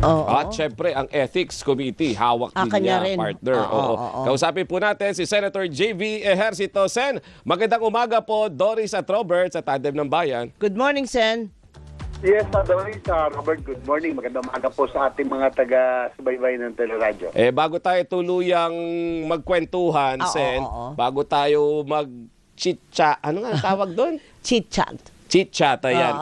Oo. At syempre, ang Ethics Committee, hawak din kanya niya, rin. partner. Oo. Kausapin po natin si Senator JV Ejercito. Sen, magandang umaga po, Doris at Robert sa Tandem ng Bayan. Good morning, Sen. Yes, Doris, Robert, good morning. Magandang umaga po sa ating mga taga-subaybay ng Teleradyo. Bago tayo tuluyang magkwentuhan, Sen, bago tayo mag-chit-chat, ano nga ang tawag doon? Chit-chat. Chit-chat, ayan.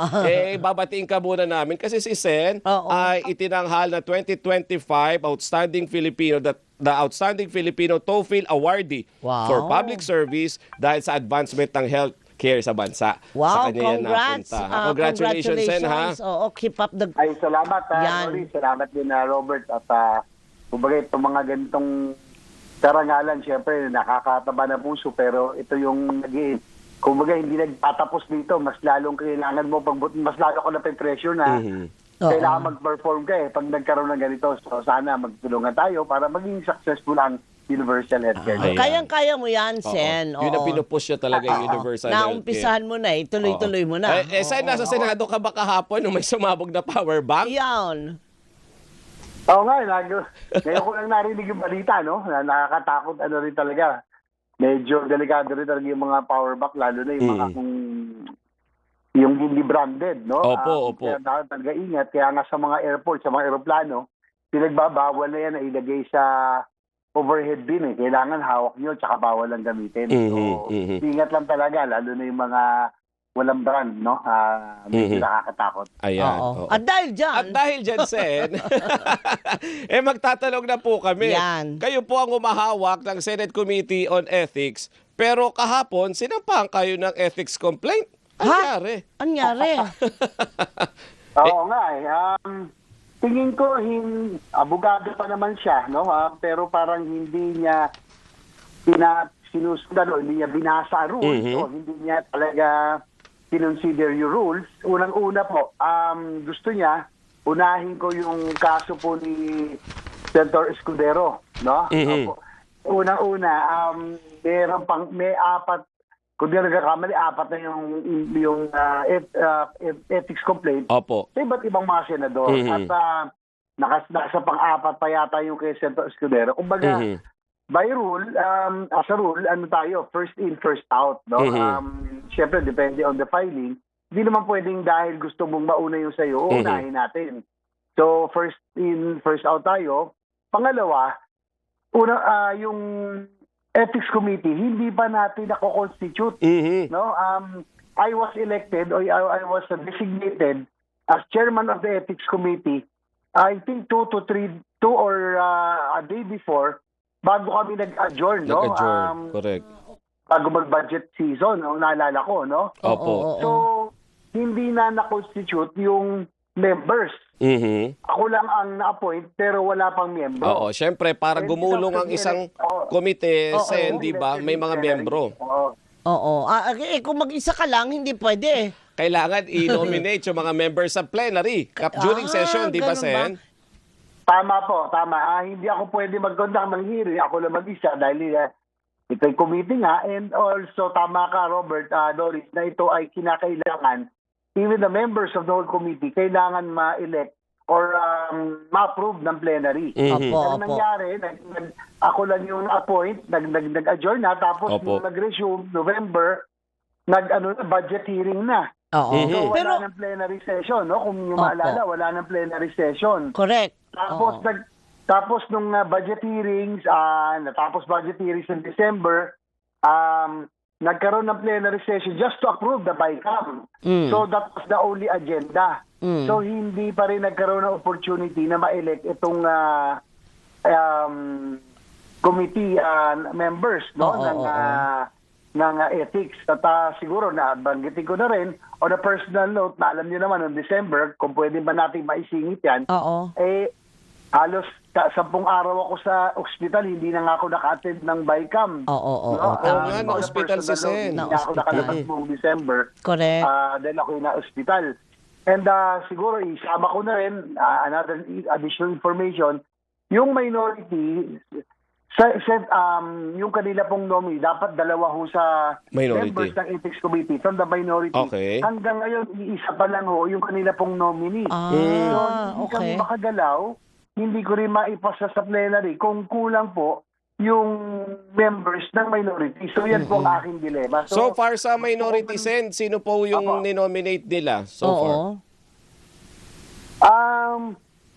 Babatiin ka muna namin kasi si Sen ay itinanghal na 2025 Outstanding Filipino, the Outstanding Filipino TOEFL Awardee for Public Service dahil sa advancement ng health care sa bansa. Wow, sa kanya congrats. Congratulations, Sen, ha? Oo, keep up the... Ay, salamat, Yan. Doris. Salamat din, Robert. At kumbaga itong mga ganitong karangalan, syempre, nakakataba na puso. Pero ito yung kumbaga hindi nagtatapos dito. Mas lalong kailangan mo, mas lalo ko na pressure na kailangan mag-perform ka Pag nagkaroon ng ganito. So sana magtulungan tayo para maging successful ang universal healthcare. Kayang-kaya mo yan, Sen. Yun ang pinupush niya talaga yung universal healthcare. Naumpisahan mo na tuloy-tuloy mo na. Sen, nasa Senado ka ba kahapon nung may sumabog na power bank? Yan. Oo nga, ngayon ko lang narinig yung balita, no? Nakakatakot rin talaga. Medyo delikado rin talaga yung mga power bank, lalo na yung mga yung hindi branded, no? Opo. Kaya dapat talaga ingat. Kaya nga sa mga airport, sa mga aeroplano, pinagbabawal na yan na ilagay sa overhead bin Kailangan hawak nyo, tsaka bawal lang gamitin. So, ingat lang talaga, lalo na yung mga walang brand, no? Medyo nakakatakot. Ayan. At dahil dyan, Sen, magtatanong na po kami. Yan. Kayo po ang umahawak ng Senate Committee on Ethics, pero kahapon, sinampang kayo ng ethics complaint. Anyari? Oo nga tingin ko, abogado pa naman siya, no? Pero parang hindi niya sinusundan o hindi niya binasa rules o hindi niya talaga kinonsider yung rules. Unang-una po, gusto niya, unahin ko yung kaso po ni Senator Escudero, no? Unang-una, may apat, kung di nagkakamali, apat na yung ethics complaint sa iba't ibang mga senador. At nasa pang-apat pa yata yung kay Senator Escudero. Kumbaga, by rule, as a rule, tayo, first in, first out. No? Siyempre, depende on the filing. Hindi naman pwedeng dahil gusto mong mauna yung sa'yo, unahin natin. So, first in, first out tayo. Pangalawa, yung Ethics Committee, hindi pa natin nako-constitute. No? I was elected or I was designated as chairman of the Ethics Committee, I think 2 or a day before, bago kami nag-adjourn. No? Correct. Bago mag-budget season, no? Naalala ko, no? Opo. So, hindi na na-constitute yung members. Ako lang ang na-appoint pero wala pang miyembro. Oo, syempre para gumulong ang isang komite, Sen, di ba? May mga miyembro. Kung mag-isa ka lang, hindi pwede. Kailangan i-nominate yung mga members sa plenary during session, di ba, Sen? Tama po, tama. Hindi ako pwede mag-conduct ng hearing. Ako lang mag-isa dahil ito'y committee nga. And also, tama ka, Robert, Doris, na ito ay kinakailangan. Even the members of the whole committee, kailangan ma-elect or ma-approve ng plenary. Pero nangyari, ako lang yung appoint, nag-adjourn na, tapos nag-resume, November, budget hearing na. So, wala ng plenary session, no? Kung yung maalala, wala ng plenary session. Correct. Tapos nung budget hearings, natapos budget hearings in December, nagkaroon ng plenary session just to approve the BICAM. So that was the only agenda. So hindi pa rin nagkaroon ng opportunity na ma-elect itong committee members, no, ng ethics. At siguro banggitin ko na rin on a personal note na alam niyo naman noong December, kung pwede ba natin maisingit yan, halos 10 araw ako sa ospital, hindi na nga ako naka-attend ng BICAM. Na-ospital si Sen. Hindi ako nakalabas buong December. Correct. Dahil ako na-ospital. And siguro, isama ko na rin, another additional information, yung minority, Yung kanila pong nominee, dapat dalawa ho sa Minority. members ng Ethics Committee from the minority. Okay. Hanggang ngayon, iisa pa lang ho yung kanila pong nominee. So, hindi kami okay. makagalaw, hindi ko rin maipasa sa plenary kung kulang po yung members ng minority. So, yan po ang aking dilema. So far sa minority, Sen, sino po yung ninominate nila so far? Oo.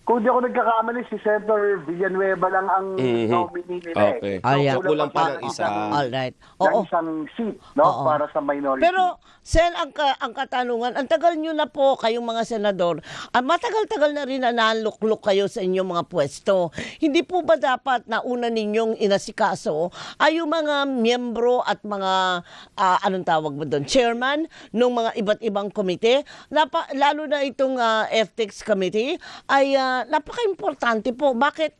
Kung di ako nagkakamali, si Senator Villanueva lang ang nominee nila. Okay. Ayan. So, kulang pa ng isa. Alright. Ng Oo. isang seat, no? Oo. Para sa minority. Pero, Sen, ang katanungan, ang tagal nyo na po kayong mga senador, matagal-tagal na rin na naluklok kayo sa inyong mga pwesto. Hindi po ba dapat na una ninyong inasikaso ay yung mga miyembro at mga, anong tawag mo doon, chairman ng mga iba't ibang komite, lalo na itong ethics committee, ay napaka-importante po. Bakit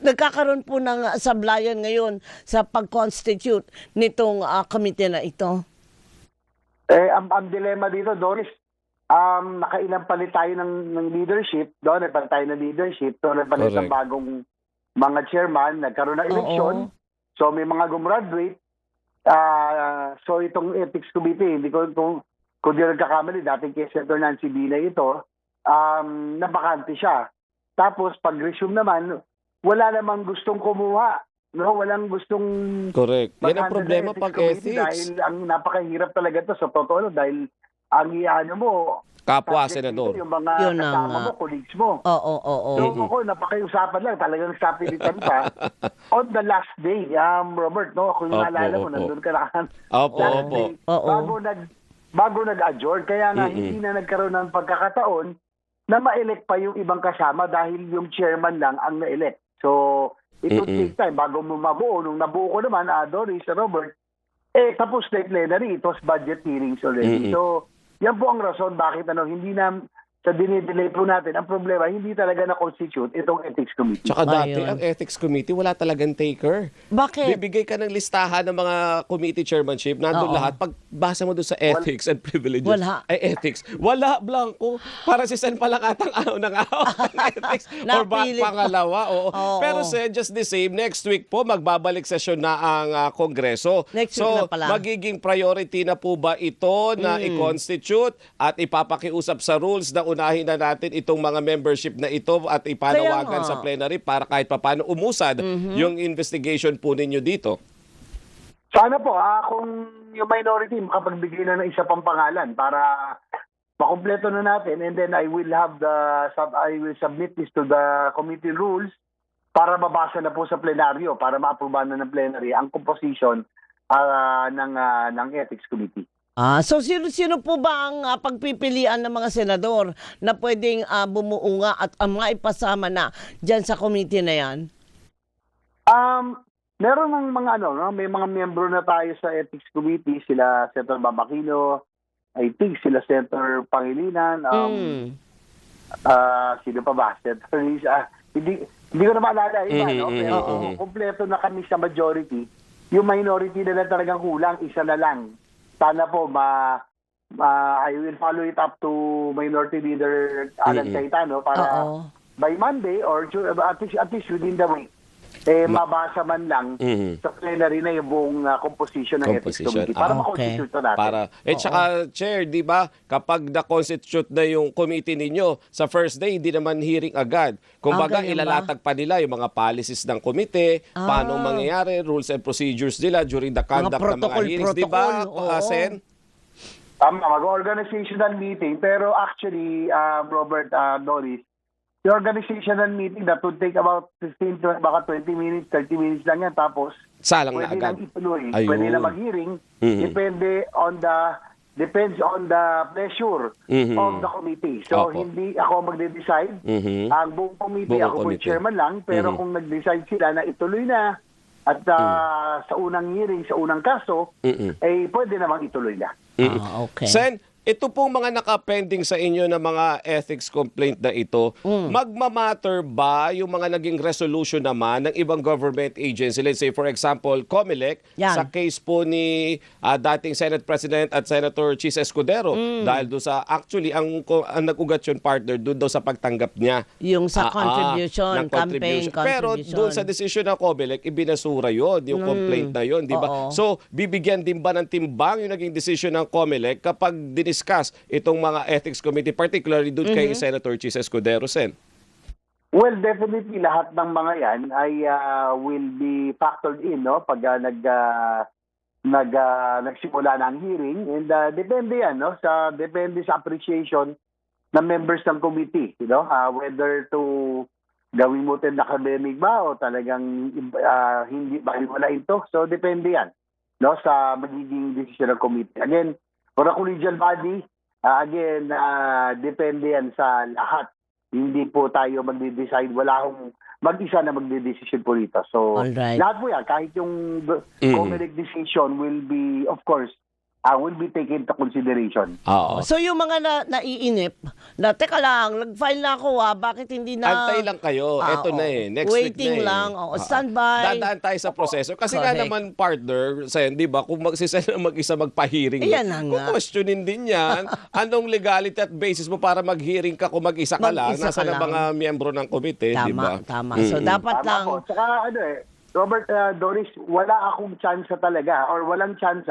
nagkakaroon po ng sablayan ngayon sa pag-constitute nitong komite na ito? Ang dilema dito, Doris, nakailang palit tayo ng leadership, nagpalit tayo ng leadership, nagpalit ng bagong mga chairman, nagkaroon ng eleksyon, so may mga gumraduate, so itong ethics committee, hindi ko, kung di nagkakamali, dating kay Senator Nancy Binay ito, nabakante siya. Tapos pag-resume naman, wala namang gustong kumuha. No, walang gustong Correct. Yan ang problema pag committee ethics. dahil ang napakahirap talaga to sa totoo dahil ang iano mo Kapwa subject senador. dito yung mga Yun na kasama nga. mo, colleagues mo. Oo. So ako, napakiusapan lang, talagang sapilitan pa. On the last day, Robert, no, kung naalala mo, nandun ka na. Opo. Day, Oo. bago nag-adjourn, kaya nga hindi na nagkaroon ng pagkakataon na ma-elect pa yung ibang kasama dahil yung chairman lang ang na-elect. So, it would take time bago mo mabuo. Nung nabuo ko naman, Doris, Robert, tapos na yung plenary, it was budget hearings already. So, yan po ang rason bakit hindi na sa dinidelay po natin. Ang problema, hindi talaga na-constitute itong ethics committee. Tsaka dati, Ayun. ang ethics committee, wala talagang taker. Bakit? Bibigay ka ng listahan ng mga committee chairmanship, nandun lahat. Pagbasa mo doon sa ethics and privileges, Wala. ay ethics. Wala, blanco. Para si Sen palang atang araw ng ethics. Or Napilit pa. pangalawa. Oo. Oo. Pero Sen, just the same, next week po, magbabalik sesyon na ang Kongreso. Next week So, na pala. magiging priority na po ba ito na i-constitute at ipapakiusap sa rules na unahin na natin itong mga membership na ito at ipanawagan Kaya nga. sa plenary para kahit papaano umusad yung investigation po ninyo dito? Sana po, kung yung minority makapagbigay na ng isa pang pangalan para makumpleto na natin, and then I will submit this to the committee rules para mabasa na po sa plenaryo, para ma-aprobahan na ng plenary ang composition ng ethics committee. So sino po ba ang pagpipilian ng mga senador na pwedeng bumuo nga at maipasama na dyan sa committee na yan? Meron ng mga may mga miyembro na tayo sa ethics committee, sila Senator Babaquino, I think sila Senator Pangilinan, sino pa ba? Senator Lisa, hindi ko na maalala iba, pero kompleto na kami sa majority. Yung minority na lang talagang kulang, isa na lang. Sana po I will follow it up to Minority Leader Alan Cayetano para by Monday or at least within the week mabasa man lang sa plenary na yung buong composition ng ethics committee para ma-constitute na natin. Tsaka Chair, di ba, kapag na-constitute na yung committee ninyo, sa first day, hindi naman hearing agad. Kumbaga, ganyan ba? ilalatag pa nila yung mga policies ng komite, paano mangyayari, rules and procedures nila during the conduct ng mga hearings. Di ba, Sen? Tama, mag-organizational meeting. Pero actually, Robert, Doris, the organizational meeting that would take about 15 to baka 20 minutes, 30 minutes lang yan. Tapos, Salang na pwede agad. lang ituloy. Ayun. Pwede na mag-hearing. Depends on the pleasure of the committee. So, hindi ako magde-decide. Ang buong committee, ako po yung chairman lang. Pero kung nag-decide sila na ituloy na at sa unang hearing, sa unang kaso, pwede namang ituloy na. Okay. Sen, ito pong mga nakapending sa inyo na mga ethics complaint na ito, magmamatter ba yung mga naging resolution naman ng ibang government agency? Let's say, for example, COMELEC, Yan. sa case po ni dating Senate President at Senator Chis Escudero. Dahil doon sa, actually, ang nag-ugat yun, partner, doon daw sa pagtanggap niya. Yung sa contribution, ng campaign Pero contribution. doon sa decision ng COMELEC, ibinasura yun, yung complaint na yun, di ba? Oo. So, bibigyan din ba ng timbang yung naging decision ng COMELEC kapag diniscuss itong mga ethics committee, particularly doon kay Senator Chis Escudero, Sen? Well, definitely lahat ng mga yan ay will be factored in, no? Pag nagsimula na ang hearing, and depende yan, no? Depende sa appreciation ng members ng committee, you know, whether to gawin mo din academic ba o talagang hindi wala ito. So depende yan, no, sa magiging decision ng committee. Again, for a collegial body, depende yan sa lahat. Hindi po tayo magde-decide. Wala akong mag-isa na magde-decision po rito. So, Alright. lahat po yan. Kahit yung COMELEC decision will be, of course, will be taken into consideration. Oo. So yung mga naiinip, na teka lang, nag-file na ako bakit hindi na... Antay lang kayo. Ito na eh. Next Waiting week na eh. lang. Standby. Dadaan tayo sa proseso. Kasi nga Correct. naman, partner, Sen, di ba, kung mag-isa magpa-hearing, Ayan na nga. questionin din yan. Anong legality at basis mo para mag-hearing ka kung mag-isa ka lang? Mag-isa Nasa ka na lang. mga miyembro ng komite, di ba? Tama. So dapat Tama lang... po. Tsaka Robert, Doris, wala akong chance talaga or walang chance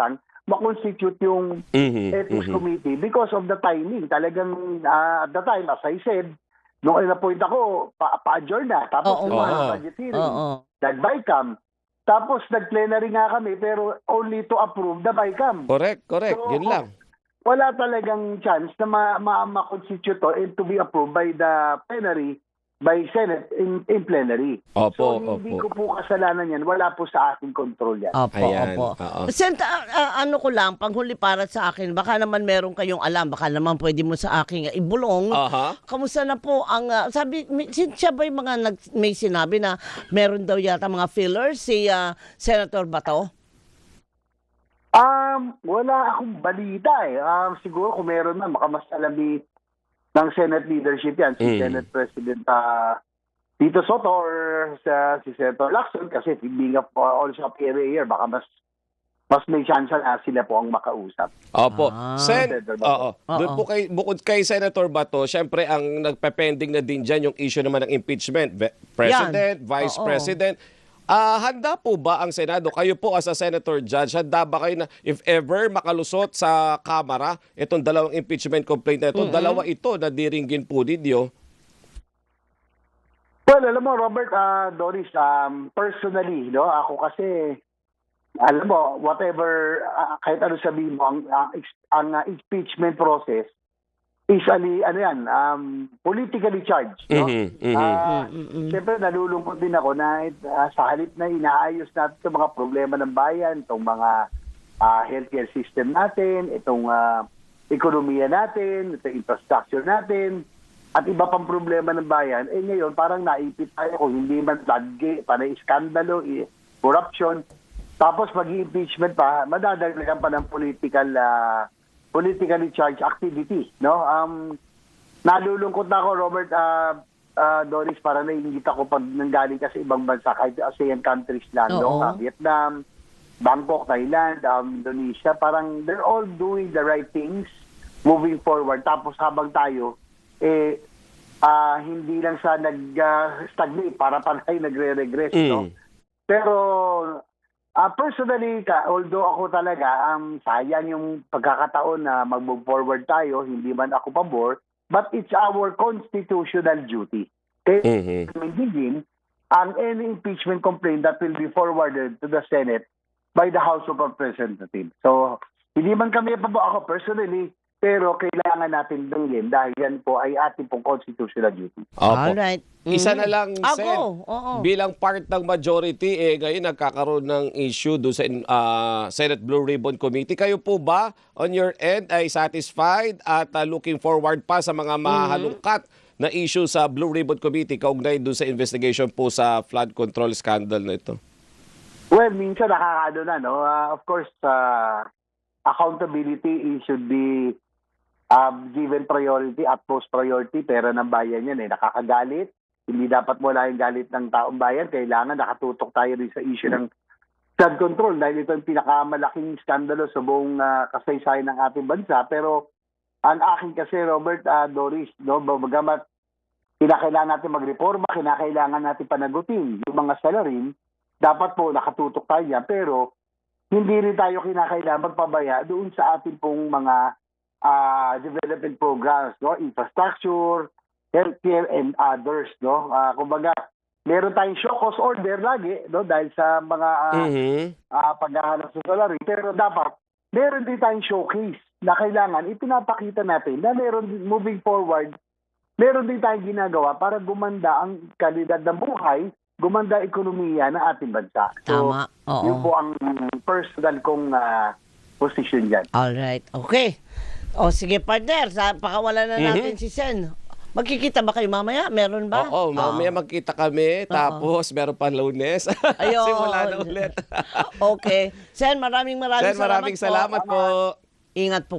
ma-constitute yung ethics committee because of the timing. Talagang at the time, as I said, nung in-appoint ako, pa-adjourn na. Tapos budget hearing, nag-BICAM. Tapos nag-plenary nga kami pero only to approve the BICAM. Correct. So, Yun lang. Wala talagang chance na Mm-hmm. ma-constitute to and to be approved by the plenary, by Senate in plenary. Opo, So hindi opo. ko po kasalanan yan. Wala po sa aking control yan. Opo, Ayan, opo. oo. Sent, ano ko lang, panghuli para sa akin, baka naman meron kayong alam, baka naman pwede mo sa akin ibulong. Aha. Kamusta na po ang, sabi, siya ba yung mga may sinabi na meron daw yata mga fillers, si Senator Bato? Wala akong balita eh. Siguro kung meron na, baka mas alam ng Senate leadership yan, si Senate President Tito Soto or si Senator Lacson, kasi being also a PRA here, baka mas may chance na sila po ang makausap. Opo. Sen, Senator Bato. Doon po bukod kay Senator Bato, syempre ang nagpe-pending na din dyan yung issue naman ng impeachment. President, Vice President. Handa po ba ang Senado? Kayo po as a Senator Judge, handa ba kayo na if ever makalusot sa Kamara itong dalawang impeachment complaint na ito, dalawa ito na diringgin po ninyo? Well, alam mo, Robert, Doris, personally, no, ako kasi, alam mo, whatever, kahit ano sabihin mo, ang impeachment process is politically charged. No? Siyempre, nalulungkot din ako na sa halip na inaayos natin itong mga problema ng bayan, itong mga healthcare system natin, itong ekonomiya natin, itong infrastructure natin, at iba pang problema ng bayan, ngayon parang naipit tayo kung hindi man floodgate, panay iskandalo, corruption, tapos mag-impeachment pa, madadagdagan pa ng politically charged activity, no? Nalulungkot na ako, Robert, Doris, para naiingit ako pag nanggaling ka sa ibang bansa, kahit ASEAN countries lang, no? Vietnam, Bangkok, Thailand, Indonesia, parang they're all doing the right things moving forward. Tapos habang tayo, hindi lang sa nag-stagnate, para panay nagre-regress, no? Pero personally, although ako talaga, sayang yung pagkakataon na mag-move forward tayo, hindi man ako pabor, but it's our constitutional duty. Kaya magiging ang any impeachment complaint that will be forwarded to the Senate by the House of Representatives. So, hindi man kami pabor, ako personally, pero kailangan natin dungin dahil yan po ay ating pong constitutional duty. Opo. Alright. Isa na lang, Sen, Oo. bilang part ng majority, ngayon nagkakaroon ng issue doon sa Senate Blue Ribbon Committee. Kayo po ba, on your end, ay satisfied at looking forward pa sa mga mahalungkat na issue sa Blue Ribbon Committee kaugnay doon sa investigation po sa flood control scandal na ito? Well, minsan nakakaano na, no? Of course, accountability should be given priority, utmost priority, pera ng bayan yan nakakagalit. Hindi dapat wala yung galit ng taong bayan. Kailangan nakatutok tayo rin sa issue ng flood control dahil ito yung pinakamalaking skandalo sa buong kasaysayan ng ating bansa. Pero ang akin kasi, Robert, Doris, bagamat kinakailangan natin magreforma, kinakailangan natin panagutin yung mga salarin, dapat po nakatutok tayo yan. Pero hindi rin tayo kinakailangan magpabaya doon sa ating pong mga development programs, infrastructure, healthcare, and others. Kumbaga, meron tayong show cause order lagi dahil sa mga paghahanap sa salary. Pero dapat, meron din tayong showcase na kailangan ipinapakita natin na meron moving forward, meron din tayong ginagawa para gumanda ang kalidad ng buhay, gumanda ang ekonomiya ng ating bansa. So, Tama. Oo. yun po ang personal kong position dyan. Alright. Okay. O sige, partner. Pakawalan na natin si Sen. Magkikita ba kayo mamaya? Meron ba? Oo, mamaya magkita kami. Tapos meron pa Lunes. Ayun. Simula na ulit. Okay. Sen, maraming Sen, maraming salamat po. Ingat po